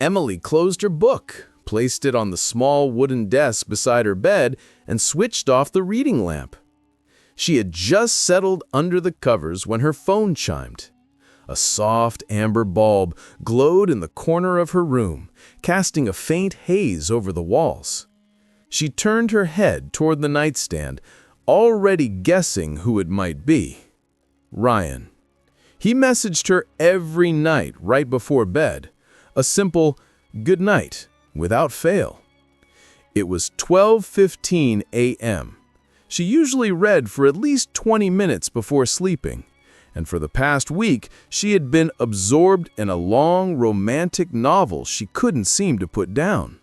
Emily closed her book, placed it on the small wooden desk beside her bed, and switched off the reading lamp. She had just settled under the covers when her phone chimed. A soft amber bulb glowed in the corner of her room, casting a faint haze over the walls. She turned her head toward the nightstand, already guessing who it might be. Ryan. He messaged her every night right before bed, a simple "good night" without fail. It was 12:15 a.m. She usually read for at least 20 minutes before sleeping, and for the past week she had been absorbed in a long romantic novel she couldn't seem to put down.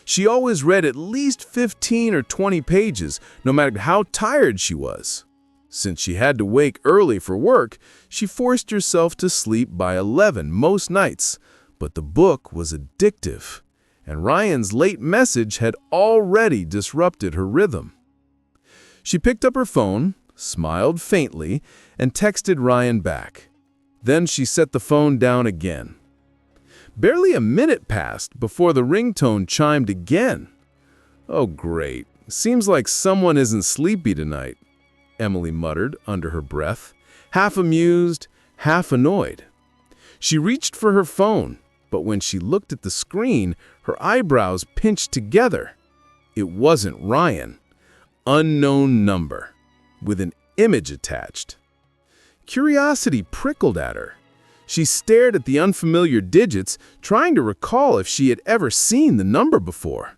She always read at least 15 or 20 pages, no matter how tired she was. Since she had to wake early for work, she forced herself to sleep by 11 most nights, but the book was addictive, and Ryan's late message had already disrupted her rhythm. She picked up her phone, smiled faintly, and texted Ryan back. Then she set the phone down again. Barely a minute passed before the ringtone chimed again. "Oh, great. Seems like someone isn't sleepy tonight," Emily muttered under her breath, half amused, half annoyed. She reached for her phone, but when she looked at the screen, her eyebrows pinched together. It wasn't Ryan. Unknown number, with an image attached. Curiosity prickled at her. She stared at the unfamiliar digits, trying to recall if she had ever seen the number before.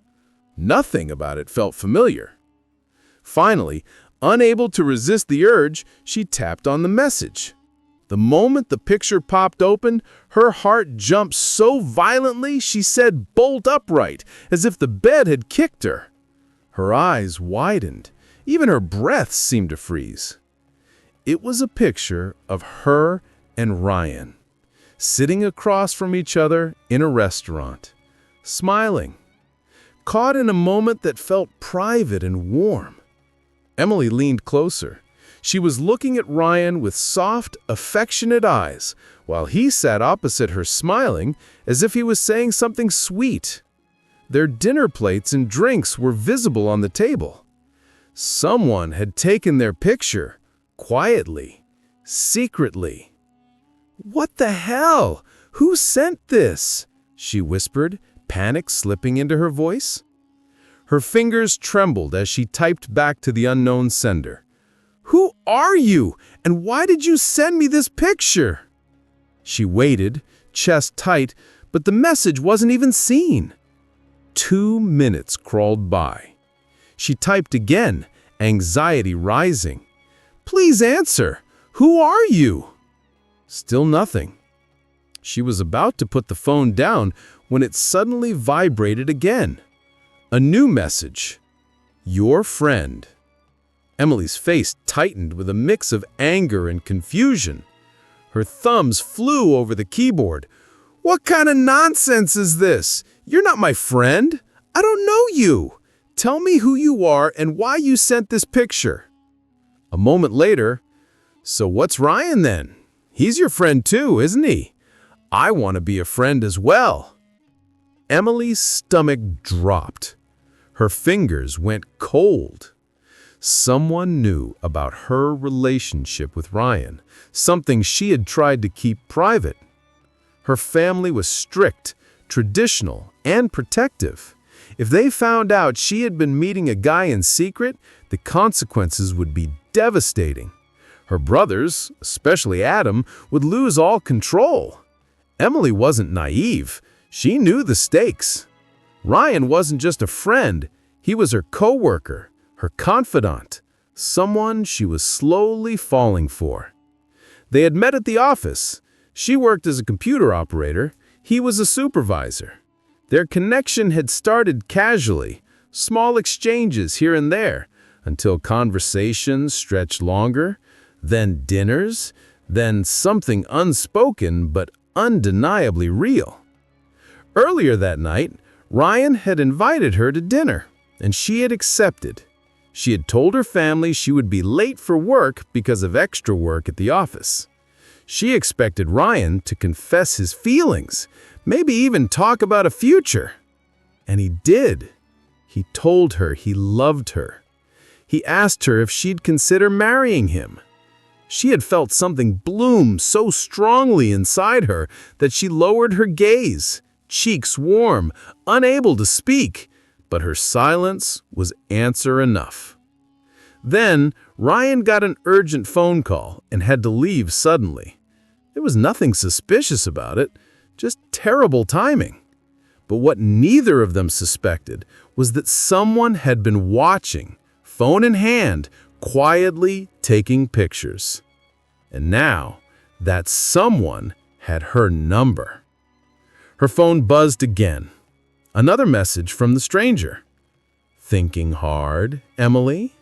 Nothing about it felt familiar. Finally, unable to resist the urge, she tapped on the message. The moment the picture popped open, her heart jumped so violently she said bolt upright, as if the bed had kicked her. Her eyes widened. Even her breath seemed to freeze. It was a picture of her and Ryan, sitting across from each other in a restaurant, smiling, caught in a moment that felt private and warm. Emily leaned closer. She was looking at Ryan with soft, affectionate eyes, while he sat opposite her smiling as if he was saying something sweet. Their dinner plates and drinks were visible on the table. Someone had taken their picture, quietly, secretly. "What the hell? Who sent this?" she whispered, panic slipping into her voice. Her fingers trembled as she typed back to the unknown sender. "Who are you, and why did you send me this picture?" She waited, chest tight, but the message wasn't even seen. 2 minutes crawled by. She typed again, anxiety rising. "Please answer. Who are you?" Still nothing. She was about to put the phone down when it suddenly vibrated again. A new message. "Your friend." Emily's face tightened with a mix of anger and confusion. Her thumbs flew over the keyboard. "What kind of nonsense is this? You're not my friend. I don't know you. Tell me who you are and why you sent this picture." A moment later, "So what's Ryan then? He's your friend too, isn't he? I want to be a friend as well." Emily's stomach dropped. Her fingers went cold. Someone knew about her relationship with Ryan, something she had tried to keep private. Her family was strict, traditional, and protective. If they found out she had been meeting a guy in secret, the consequences would be devastating. Her brothers, especially Adam, would lose all control. Emily wasn't naive. She knew the stakes. Ryan wasn't just a friend. He was her coworker, her confidant, someone she was slowly falling for. They had met at the office. She worked as a computer operator. He was a supervisor. Their connection had started casually, small exchanges here and there, until conversations stretched longer, then dinners, then something unspoken but undeniably real. Earlier that night, Ryan had invited her to dinner, and she had accepted. She had told her family she would be late for work because of extra work at the office. She expected Ryan to confess his feelings, Maybe even talk about a future. And he did. He told her he loved her. He asked her if she'd consider marrying him. She had felt something bloom so strongly inside her that she lowered her gaze, cheeks warm, unable to speak, but her silence was answer enough. Then, Ryan got an urgent phone call and had to leave suddenly. There was nothing suspicious about it, just terrible timing. But what neither of them suspected was that someone had been watching, phone in hand, quietly taking pictures. And now, that someone had her number. Her phone buzzed again. Another message from the stranger. "Thinking hard, Emily?"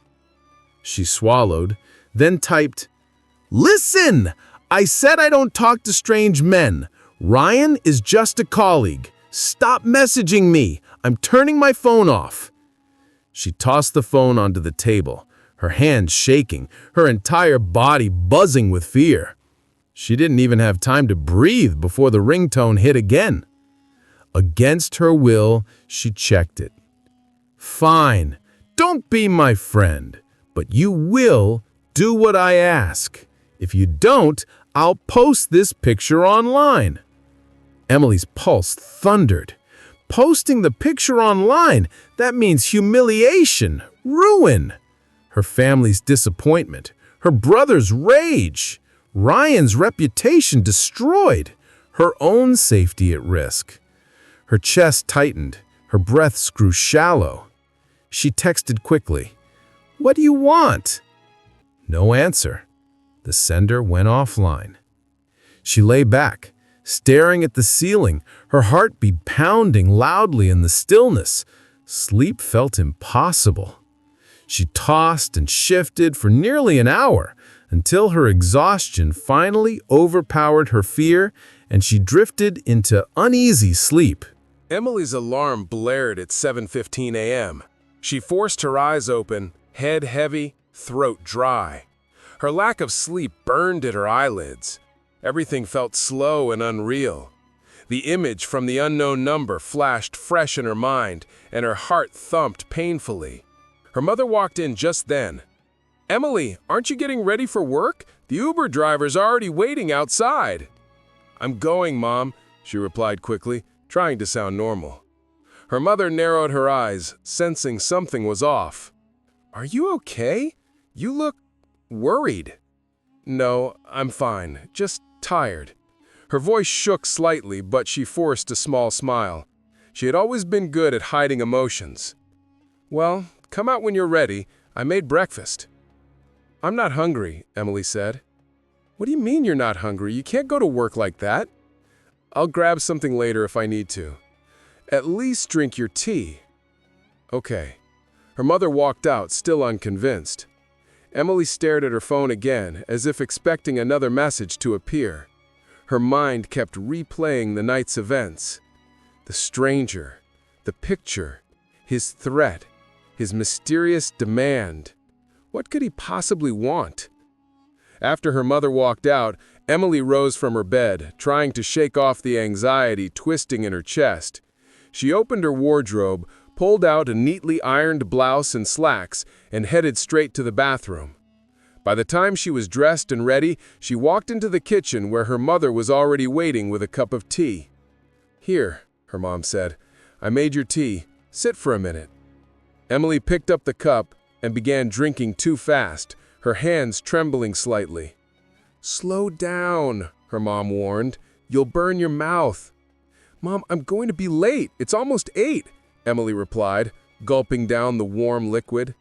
She swallowed, then typed, "Listen! I said I don't talk to strange men. Ryan is just a colleague. Stop messaging me. I'm turning my phone off." She tossed the phone onto the table, her hands shaking, her entire body buzzing with fear. She didn't even have time to breathe before the ringtone hit again. Against her will, she checked it. "Fine, don't be my friend, but you will do what I ask. If you don't, I'll post this picture online." Emily's pulse thundered. Posting the picture online, that means humiliation, ruin. Her family's disappointment, her brother's rage, Ryan's reputation destroyed, her own safety at risk. Her chest tightened, her breaths grew shallow. She texted quickly, "What do you want?" No answer. The sender went offline. She lay back, staring at the ceiling, her heartbeat pounding loudly in the stillness. Sleep felt impossible. She tossed and shifted for nearly an hour until her exhaustion finally overpowered her fear and she drifted into uneasy sleep. Emily's alarm blared at 7:15 a.m. She forced her eyes open, head heavy, throat dry. Her lack of sleep burned at her eyelids. Everything felt slow and unreal. The image from the unknown number flashed fresh in her mind, and her heart thumped painfully. Her mother walked in just then. "Emily, aren't you getting ready for work? The Uber driver's already waiting outside." "I'm going, Mom," she replied quickly, trying to sound normal. Her mother narrowed her eyes, sensing something was off. "Are you okay? You look worried." "No, I'm fine, just tired." Her voice shook slightly, but she forced a small smile. She had always been good at hiding emotions. "Well, come out when you're ready. I made breakfast." "I'm not hungry," Emily said. "What do you mean you're not hungry? You can't go to work like that." "I'll grab something later if I need to." "At least drink your tea." "Okay." Her mother walked out, still unconvinced. Emily stared at her phone again, as if expecting another message to appear. Her mind kept replaying the night's events. The stranger, the picture, his threat, his mysterious demand. What could he possibly want? After her mother walked out, Emily rose from her bed, trying to shake off the anxiety twisting in her chest. She opened her wardrobe, pulled out a neatly ironed blouse and slacks, and headed straight to the bathroom. By the time she was dressed and ready, she walked into the kitchen where her mother was already waiting with a cup of tea. "Here," her mom said, "I made your tea. Sit for a minute." Emily picked up the cup and began drinking too fast, her hands trembling slightly. "Slow down," her mom warned. "You'll burn your mouth." "Mom, I'm going to be late. It's almost 8, Emily replied, gulping down the warm liquid.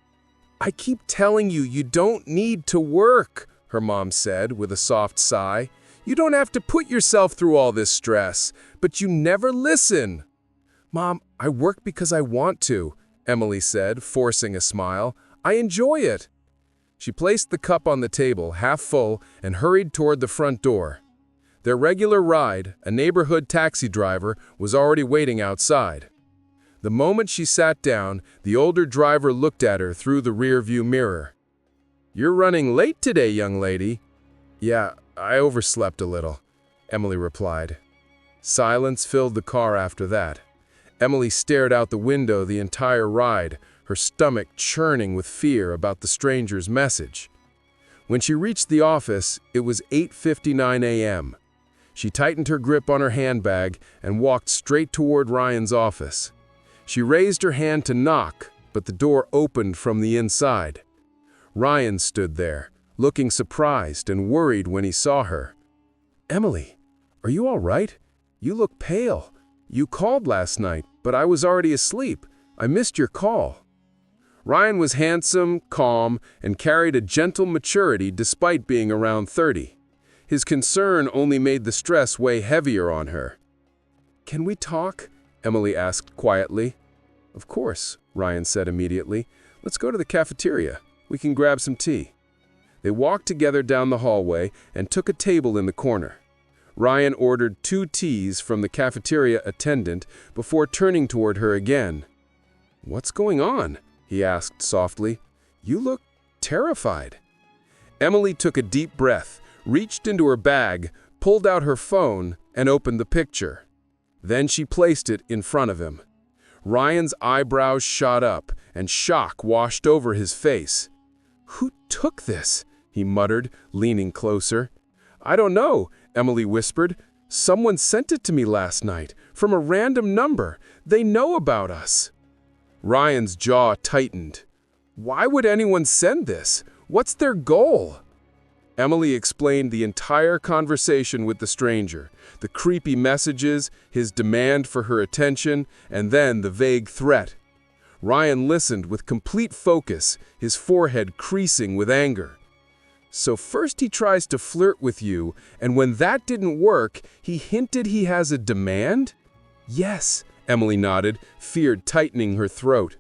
"I keep telling you, you don't need to work," her mom said with a soft sigh. "You don't have to put yourself through all this stress, but you never listen." "Mom, I work because I want to," Emily said, forcing a smile. "I enjoy it." She placed the cup on the table, half full, and hurried toward the front door. Their regular ride, a neighborhood taxi driver, was already waiting outside. The moment she sat down, the older driver looked at her through the rearview mirror. "You're running late today, young lady." "Yeah, I overslept a little," Emily replied. Silence filled the car after that. Emily stared out the window the entire ride, her stomach churning with fear about the stranger's message. When she reached the office, it was 8:59 a.m. She tightened her grip on her handbag and walked straight toward Ryan's office. She raised her hand to knock, but the door opened from the inside. Ryan stood there, looking surprised and worried when he saw her. "Emily, are you all right? You look pale. You called last night, but I was already asleep. I missed your call." Ryan was handsome, calm, and carried a gentle maturity despite being around 30. His concern only made the stress weigh heavier on her. "Can we talk?" Emily asked quietly. "Of course," Ryan said immediately. "Let's go to the cafeteria. We can grab some tea." They walked together down the hallway and took a table in the corner. Ryan ordered 2 teas from the cafeteria attendant before turning toward her again. "What's going on?" he asked softly. "You look terrified." Emily took a deep breath, reached into her bag, pulled out her phone, and opened the picture. Then she placed it in front of him. Ryan's eyebrows shot up, and shock washed over his face. "Who took this?" he muttered, leaning closer. "I don't know," Emily whispered. "Someone sent it to me last night, from a random number. They know about us." Ryan's jaw tightened. "Why would anyone send this? What's their goal?" Emily explained the entire conversation with the stranger, the creepy messages, his demand for her attention, and then the vague threat. Ryan listened with complete focus, his forehead creasing with anger. "So first he tries to flirt with you, and when that didn't work, he hinted he has a demand?" "Yes," Emily nodded, fear tightening her throat.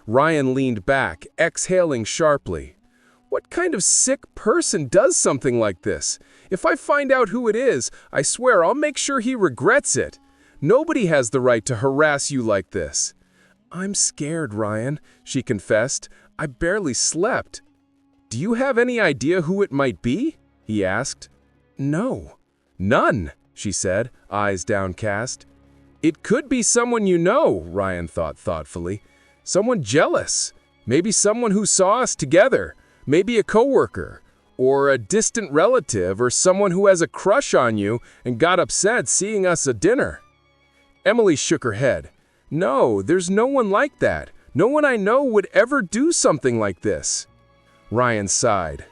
Ryan leaned back, exhaling sharply. "What kind of sick person does something like this? If I find out who it is, I swear I'll make sure he regrets it. Nobody has the right to harass you like this." "I'm scared, Ryan," she confessed. "I barely slept." "Do you have any idea who it might be?" he asked. "No." "None," she said, eyes downcast. "It could be someone you know," Ryan thought thoughtfully. "Someone jealous. Maybe someone who saw us together. Maybe a coworker. Or a distant relative, or someone who has a crush on you and got upset seeing us at dinner." Emily shook her head. "No, there's no one like that. No one I know would ever do something like this." Ryan sighed.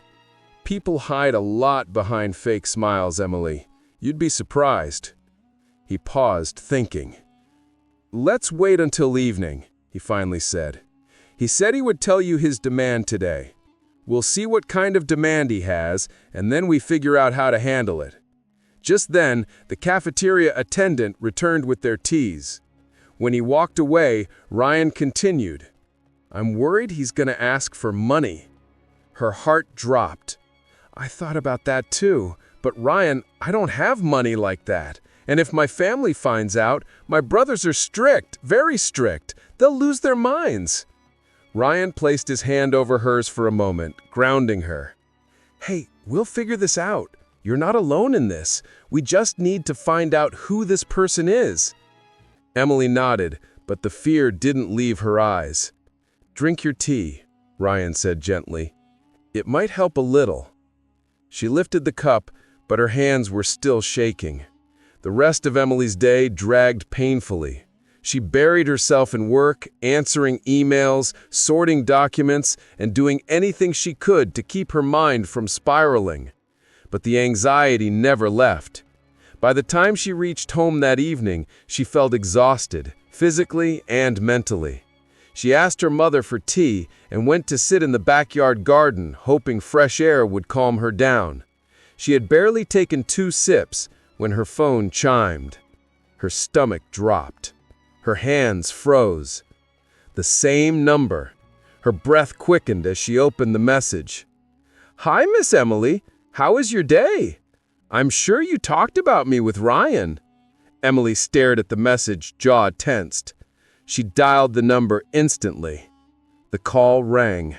"People hide a lot behind fake smiles, Emily. You'd be surprised." He paused, thinking. "Let's wait until evening," he finally said. "He said he would tell you his demand today. We'll see what kind of demand he has, and then we figure out how to handle it." Just then, the cafeteria attendant returned with their teas. When he walked away, Ryan continued, "I'm worried he's going to ask for money." Her heart dropped. "I thought about that too, but Ryan, I don't have money like that. And if my family finds out, my brothers are strict, very strict. They'll lose their minds." Ryan placed his hand over hers for a moment, grounding her. "Hey, we'll figure this out. You're not alone in this. We just need to find out who this person is." Emily nodded, but the fear didn't leave her eyes. "Drink your tea," Ryan said gently. "It might help a little." She lifted the cup, but her hands were still shaking. The rest of Emily's day dragged painfully. She buried herself in work, answering emails, sorting documents, and doing anything she could to keep her mind from spiraling. But the anxiety never left. By the time she reached home that evening, she felt exhausted, physically and mentally. She asked her mother for tea and went to sit in the backyard garden, hoping fresh air would calm her down. She had barely taken 2 sips when her phone chimed. Her stomach dropped. Her hands froze. The same number. Her breath quickened as she opened the message. "Hi, Miss Emily. How is your day? I'm sure you talked about me with Ryan." Emily stared at the message, jaw tensed. She dialed the number instantly. The call rang.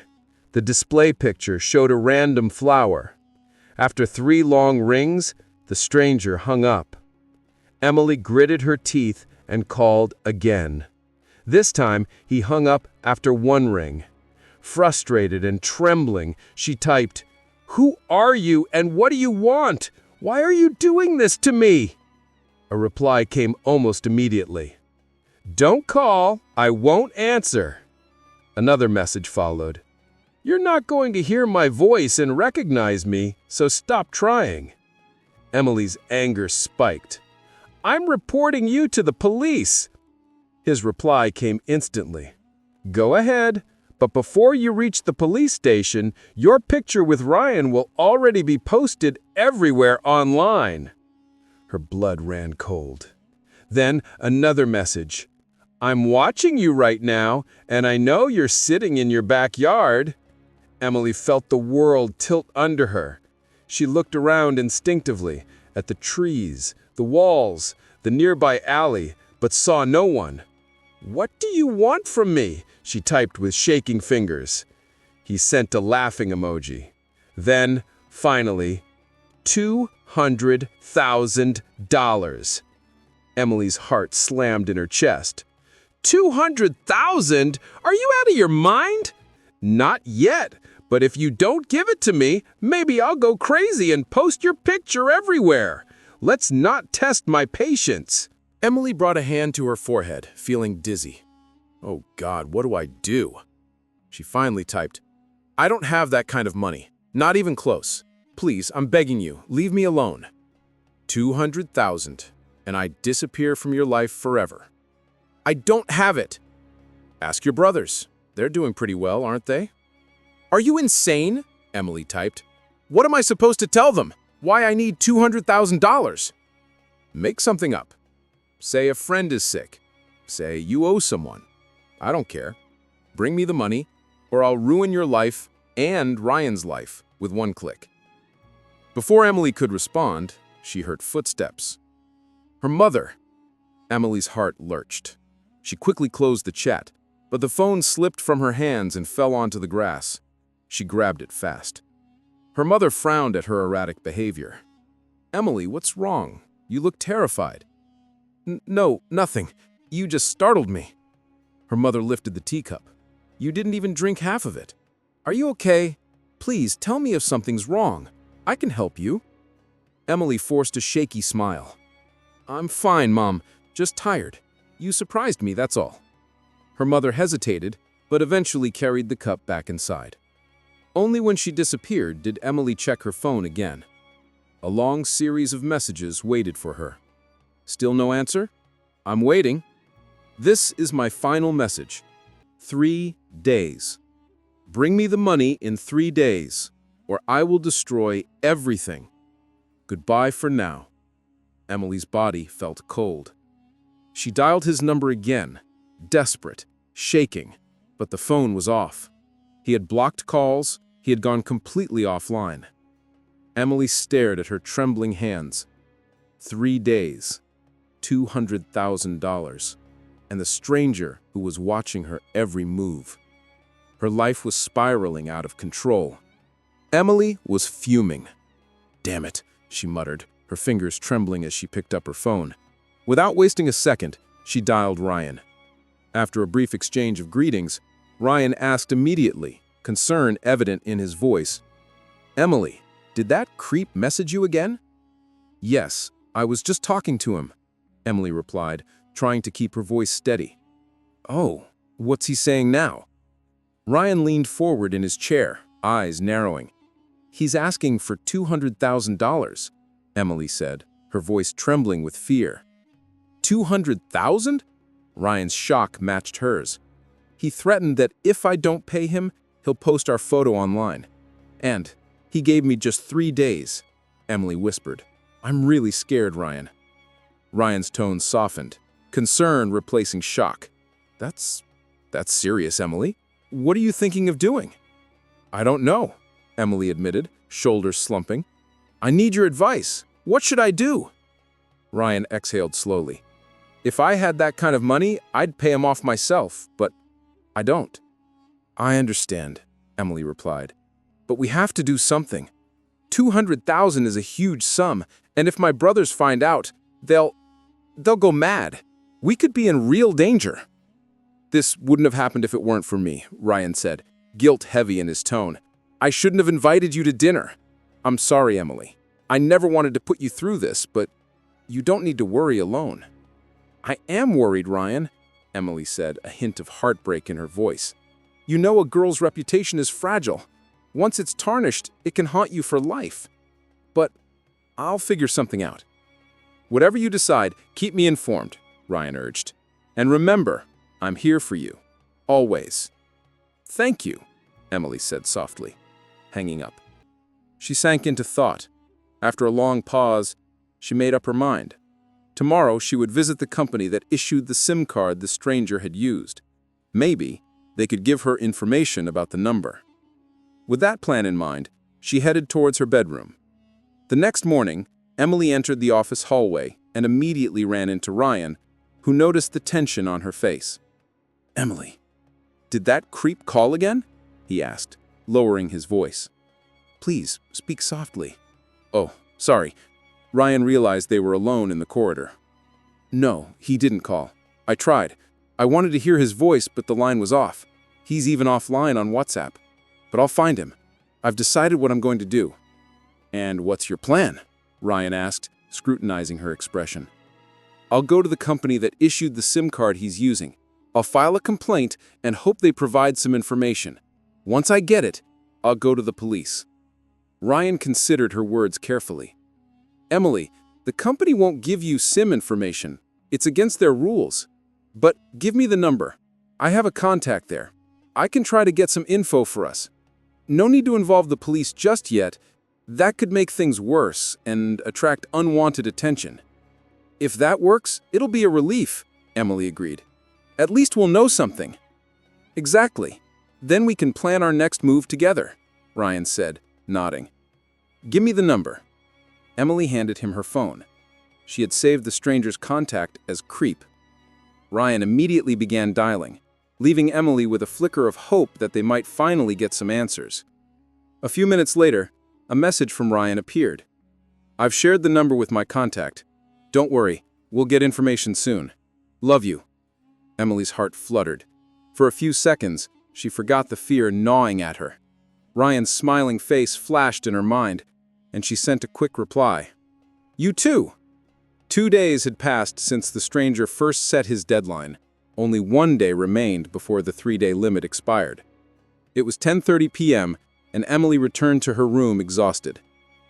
The display picture showed a random flower. After 3 long rings, the stranger hung up. Emily gritted her teeth and called again. This time, he hung up after one ring. Frustrated and trembling, she typed, "Who are you and what do you want? Why are you doing this to me?" A reply came almost immediately. "Don't call, I won't answer." Another message followed. "You're not going to hear my voice and recognize me, so stop trying." Emily's anger spiked. "I'm reporting you to the police." His reply came instantly. "Go ahead, but before you reach the police station, your picture with Ryan will already be posted everywhere online." Her blood ran cold. Then another message. "I'm watching you right now, and I know you're sitting in your backyard." Emily felt the world tilt under her. She looked around instinctively, at the trees, the walls, the nearby alley, but saw no one. "What do you want from me?" she typed with shaking fingers. He sent a laughing emoji. Then, finally, $200,000. Emily's heart slammed in her chest. $200,000? Are you out of your mind? Not yet, but if you don't give it to me, maybe I'll go crazy and post your picture everywhere. Let's not test my patience. Emily brought a hand to her forehead, feeling dizzy. Oh God, what do I do? She finally typed, "I don't have that kind of money. Not even close. Please, I'm begging you, leave me alone. 200,000, and I disappear from your life forever. I don't have it. Ask your brothers. They're doing pretty well, aren't they?" "Are you insane?" Emily typed. "What am I supposed to tell them? Why I need $200,000? Make something up. Say a friend is sick. Say you owe someone. I don't care. Bring me the money, or I'll ruin your life and Ryan's life with one click." Before Emily could respond, she heard footsteps. Her mother. Emily's heart lurched. She quickly closed the chat, but the phone slipped from her hands and fell onto the grass. She grabbed it fast. Her mother frowned at her erratic behavior. "Emily, what's wrong? You look terrified." No, nothing. You just startled me." Her mother lifted the teacup. "You didn't even drink half of it. Are you okay? Please tell me if something's wrong. I can help you." Emily forced a shaky smile. "I'm fine, Mom. Just tired. You surprised me, that's all." Her mother hesitated, but eventually carried the cup back inside. Only when she disappeared did Emily check her phone again. A long series of messages waited for her. Still no answer? I'm waiting. This is my final message. 3 days. Bring me the money in 3 days, or I will destroy everything. Goodbye for now." Emily's body felt cold. She dialed his number again, desperate, shaking, but the phone was off. He had blocked calls, he had gone completely offline. Emily stared at her trembling hands. 3 days. $200,000, and the stranger who was watching her every move. Her life was spiraling out of control. Emily was fuming. "Damn it," she muttered, her fingers trembling as she picked up her phone. Without wasting a second, she dialed Ryan. After a brief exchange of greetings, Ryan asked immediately, concern evident in his voice, "Emily, did that creep message you again?" "Yes, I was just talking to him," Emily replied, trying to keep her voice steady. "Oh, what's he saying now?" Ryan leaned forward in his chair, eyes narrowing. "He's asking for $200,000, Emily said, her voice trembling with fear. $200,000? Ryan's shock matched hers. "He threatened that if I don't pay him, he'll post our photo online. And he gave me just 3 days, Emily whispered. "I'm really scared, Ryan." Ryan's tone softened, concern replacing shock. That's serious, Emily. What are you thinking of doing?" "I don't know," Emily admitted, shoulders slumping. "I need your advice. What should I do?" Ryan exhaled slowly. "If I had that kind of money, I'd pay him off myself, but I don't." "I understand," Emily replied. "But we have to do something. 200,000 is a huge sum, and if my brothers find out, they'll..." They'll go mad. We could be in real danger." "This wouldn't have happened if it weren't for me," Ryan said, guilt heavy in his tone. "I shouldn't have invited you to dinner. I'm sorry, Emily. I never wanted to put you through this, but you don't need to worry alone." "I am worried, Ryan," Emily said, a hint of heartbreak in her voice. "You know a girl's reputation is fragile. Once it's tarnished, it can haunt you for life. But I'll figure something out." "Whatever you decide, keep me informed," Ryan urged. "And remember, I'm here for you. Always." "Thank you," Emily said softly, hanging up. She sank into thought. After a long pause, she made up her mind. Tomorrow, she would visit the company that issued the SIM card the stranger had used. Maybe they could give her information about the number. With that plan in mind, she headed towards her bedroom. The next morning, Emily entered the office hallway and immediately ran into Ryan, who noticed the tension on her face. "Emily, did that creep call again?" he asked, lowering his voice. "Please, speak softly." "Oh, sorry." Ryan realized they were alone in the corridor. "No, he didn't call. I tried. I wanted to hear his voice, but the line was off. He's even offline on WhatsApp. But I'll find him. I've decided what I'm going to do." "And what's your plan?" Ryan asked, scrutinizing her expression. "I'll go to the company that issued the SIM card he's using. I'll file a complaint and hope they provide some information. Once I get it, I'll go to the police." Ryan considered her words carefully. "Emily, the company won't give you SIM information. It's against their rules. But give me the number. I have a contact there. I can try to get some info for us. No need to involve the police just yet. That could make things worse and attract unwanted attention." "If that works, it'll be a relief," Emily agreed. "At least we'll know something." "Exactly. Then we can plan our next move together," Ryan said, nodding. "Give me the number." Emily handed him her phone. She had saved the stranger's contact as Creep. Ryan immediately began dialing, leaving Emily with a flicker of hope that they might finally get some answers. A few minutes later, a message from Ryan appeared. "I've shared the number with my contact. Don't worry, we'll get information soon. Love you." Emily's heart fluttered. For a few seconds, she forgot the fear gnawing at her. Ryan's smiling face flashed in her mind, and she sent a quick reply. "You too." 2 days had passed since the stranger first set his deadline. Only 1 day remained before the 3-day limit expired. It was 10:30 p.m., and Emily returned to her room exhausted.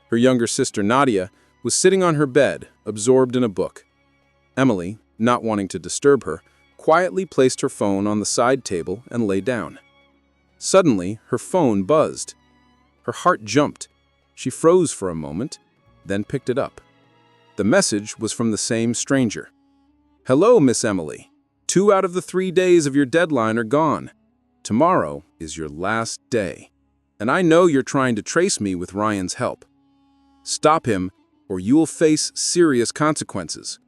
Her younger sister, Nadia, was sitting on her bed, absorbed in a book. Emily, not wanting to disturb her, quietly placed her phone on the side table and lay down. Suddenly, her phone buzzed. Her heart jumped. She froze for a moment, then picked it up. The message was from the same stranger. "Hello, Miss Emily. 2 out of the 3 days of your deadline are gone. Tomorrow is your last day. And I know you're trying to trace me with Ryan's help. Stop him, or you will face serious consequences."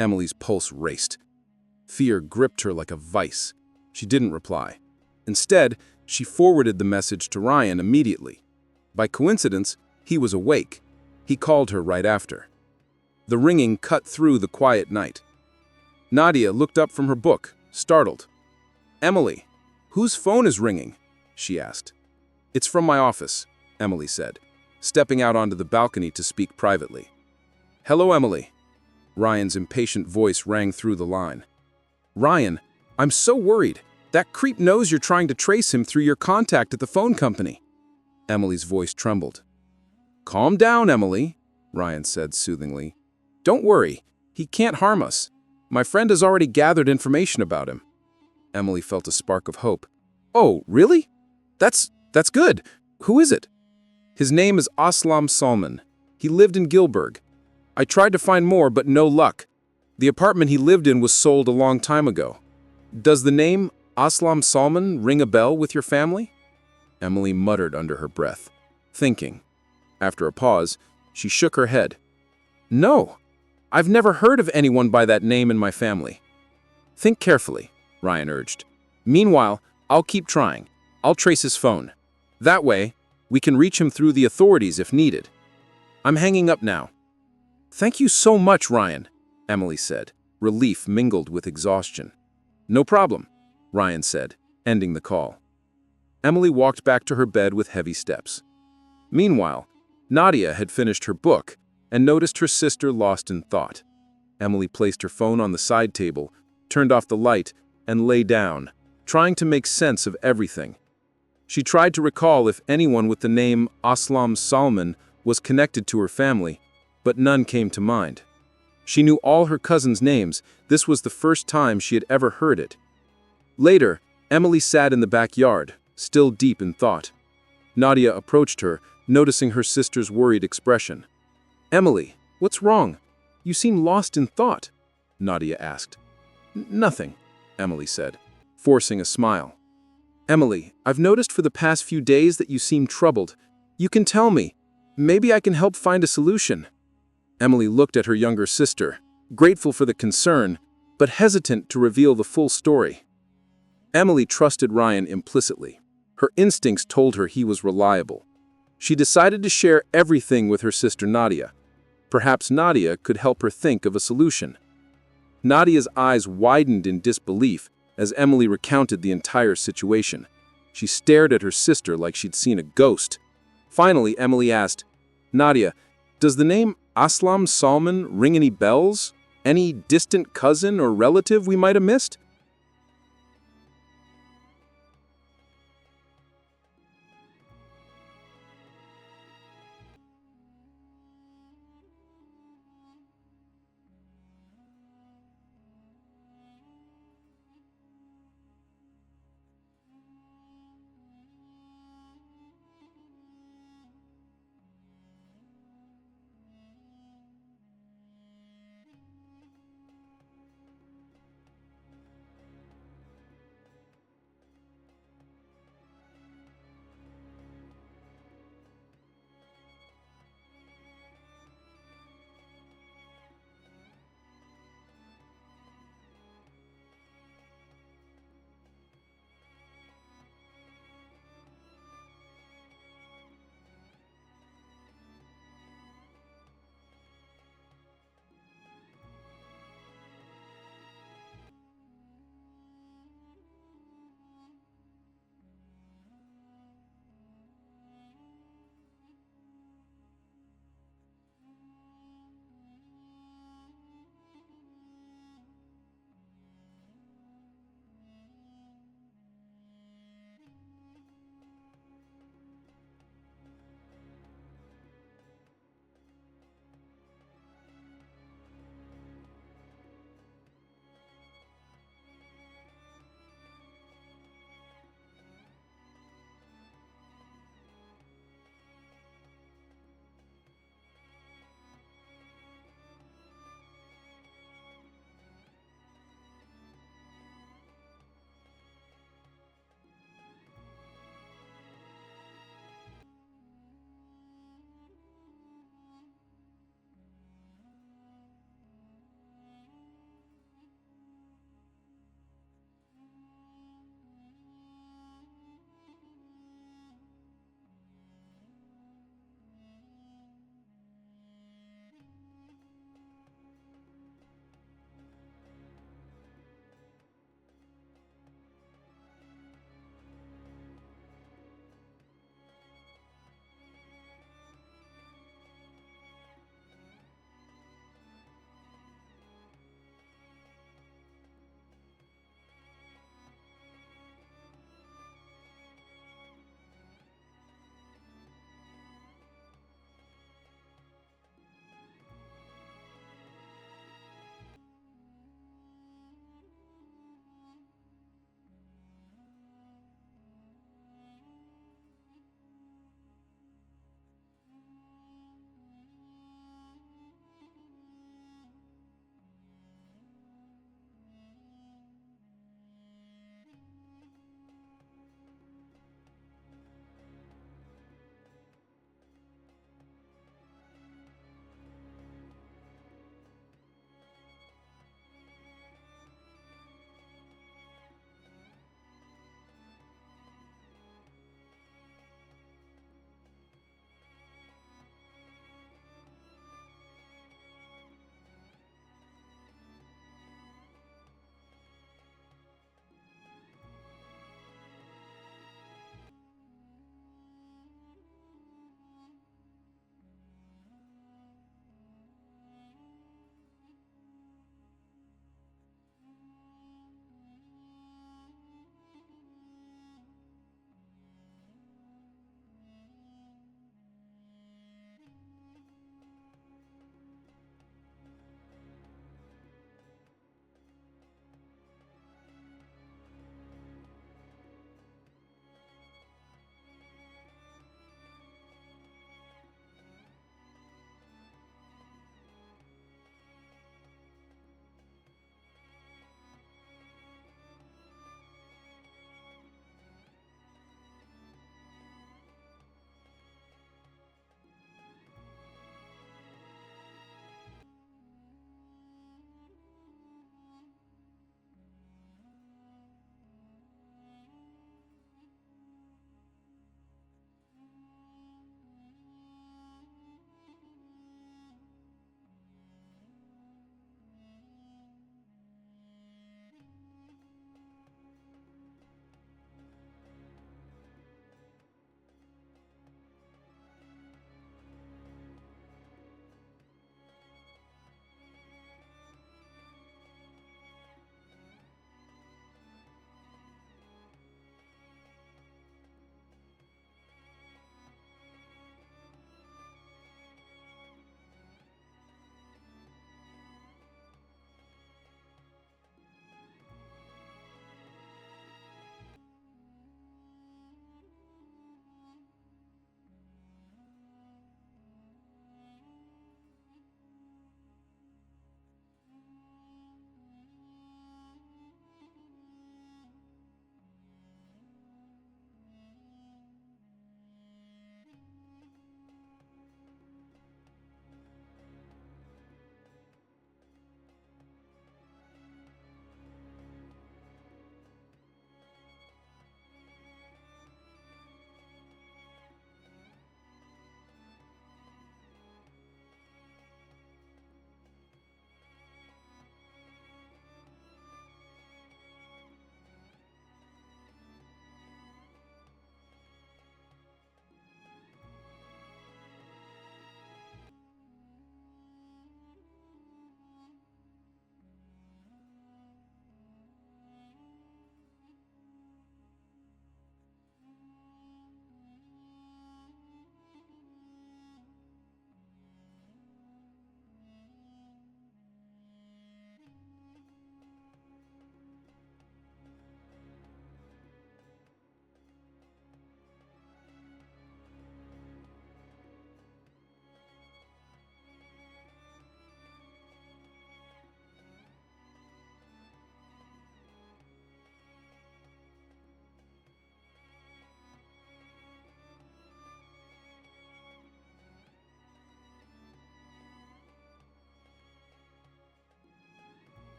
Emily's pulse raced. Fear gripped her like a vice. She didn't reply. Instead, she forwarded the message to Ryan immediately. By coincidence, he was awake. He called her right after. The ringing cut through the quiet night. Nadia looked up from her book, startled. "Emily, whose phone is ringing?" she asked. "It's from my office," Emily said, stepping out onto the balcony to speak privately. "Hello, Emily." Ryan's impatient voice rang through the line. "Ryan, I'm so worried. That creep knows you're trying to trace him through your contact at the phone company." Emily's voice trembled. "Calm down, Emily," Ryan said soothingly. "Don't worry. He can't harm us. My friend has already gathered information about him." Emily felt a spark of hope. "Oh, really? That's good. Who is it?" "His name is Aslam Salman. He lived in Gilberg. I tried to find more, but no luck. The apartment he lived in was sold a long time ago. Does the name Aslam Salman ring a bell with your family?" Emily muttered under her breath, thinking. After a pause, she shook her head. "No, I've never heard of anyone by that name in my family." "Think carefully," Ryan urged. "Meanwhile, I'll keep trying. I'll trace his phone. That way, we can reach him through the authorities if needed. I'm hanging up now." "Thank you so much, Ryan." Emily said, relief mingled with exhaustion. "No problem," Ryan said, ending the call. Emily walked back to her bed with heavy steps. Meanwhile, Nadia had finished her book and noticed her sister lost in thought. Emily placed her phone on the side table, turned off the light, and lay down, trying to make sense of everything. She tried to recall if anyone with the name Aslam Salman was connected to her family, but none came to mind. She knew all her cousins' names. This was the first time she had ever heard it. Later, Emily sat in the backyard, still deep in thought. Nadia approached her, noticing her sister's worried expression. "Emily, what's wrong? You seem lost in thought," Nadia asked. "Nothing," Emily said, forcing a smile. "Emily, I've noticed for the past few days that you seem troubled. You can tell me. Maybe I can help find a solution." Emily looked at her younger sister, grateful for the concern, but hesitant to reveal the full story. Emily trusted Ryan implicitly. Her instincts told her he was reliable. She decided to share everything with her sister Nadia. Perhaps Nadia could help her think of a solution. Nadia's eyes widened in disbelief as Emily recounted the entire situation. She stared at her sister like she'd seen a ghost. Finally, Emily asked, "Nadia, does the name Aslam Salman ring any bells? Any distant cousin or relative we might have missed?"